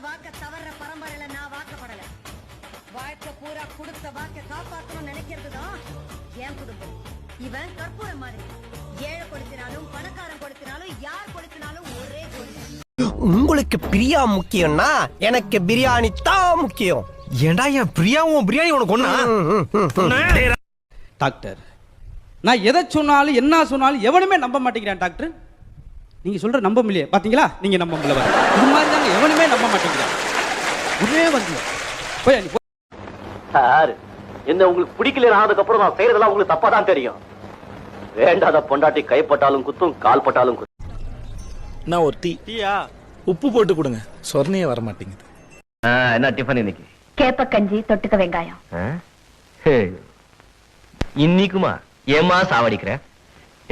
வாக்க தவற பரம்பரையில நான் வாக்கப்படல. வாழ்க்கை பூரா கொடுத்த வாக்க காப்பாற்றணும் நினைக்கிறதுதான் என் குடும்பம். இவன் கற்பூரம் மாதிரி. ஏழை கொடுத்தினாலும் பணக்காரன் கொடுத்தினாலும் யார் கொடுத்தினாலும் ஒரே கொள்கை. உங்களுக்கு பிரியா முக்கியம்னா எனக்கு பிரியாணி தான் முக்கியம். ஏண்டா என் பிரியாவும் பிரியாணி உனக்கு ஒண்ணா? டாக்டர், நான் எதை சொன்னாலும் என்ன சொன்னாலும் எவனுமே நம்ப மாட்டேங்கிறான் டாக்டர். நீங்க சொல்ற நம்ப முடியல பாத்தீங்களா? நீங்க நம்ப முடியல. இது மாதிரி தாங்க எவனுமே நம்ப மாட்டேங்கிறான். ஒரே வந்து போய் சார், என்ன உங்களுக்கு பிடிக்கல ஆனதுக்கு அப்புறம் நான் செய்யறதெல்லாம் உங்களுக்கு தப்பா தான் தெரியும். வேண்டாத பொண்டாட்டி கைப்பட்டாலும் குத்தும், கால் பட்டாலும் குத்தும். நான் ஒரு டீயா உப்பு போட்டு கொடுங்க, சொர்ணையே வர மாட்டேங்குது. என்ன டிஃபன் இன்னைக்கு? கேப்ப கஞ்சி தொட்டுக்க வெங்காயம். இன்னைக்குமா ஏமா சாவடிக்கிற?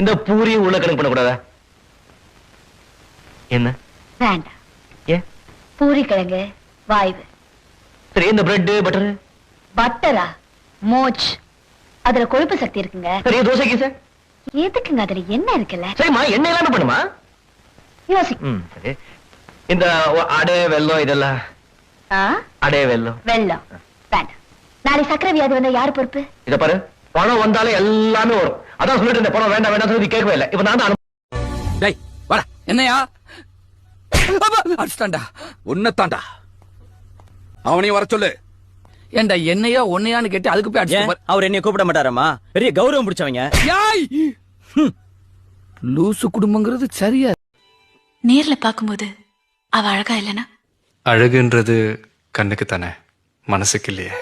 இந்த பூரி உள்ள கணக்கு பண்ணக்கூடாதா? என்ன வேண்டாம். ஏ பூரி கிழங்கு வாய்வு. சரி, இந்த பிரெட் பட்டர். பட்டரா? மோச். அதுல கொழுப்பு சக்தி இருக்குங்க. சரி, தோசைக்கு சார் எதுக்குங்க? அதுல என்ன இருக்குல்ல? சரிம்மா, என்ன எல்லாமே பண்ணுமா? யோசி. சரி, இந்த அடை வெல்லம் இதெல்லாம். அடை வெல்லம் வெள்ளம் வேண்டாம். நாளை சக்கரை வியாதி வந்தா யாரு பொறுப்பு? இத பாரு, பணம் வந்தாலே எல்லாமே வரும். அதான் சொல்லிட்டு இருந்த பணம் வேண்டாம் வேண்டாம் சொல்லி கேட்கவே இல்லை. இப்ப நான் தான் டேய் வர. என்னையா அடிச்சாண்டா? உன்னதாண்டா. அவனையும் வர சொல்லு. ஏண்டா என்னையா ஒன்னையான்னு கேட்டு அதுக்கு போய் அடிச்சு. அவர் என்னைய கூப்பிட மாட்டாரம்மா, பெரிய கௌரவம் பிடிச்சவங்க. லூசு குடும்பங்கிறது சரியா? நேர்ல பாக்கும்போது அவ அழகா இல்லனா? அழகுன்றது கண்ணுக்கு தானே, மனசுக்கு இல்லையே.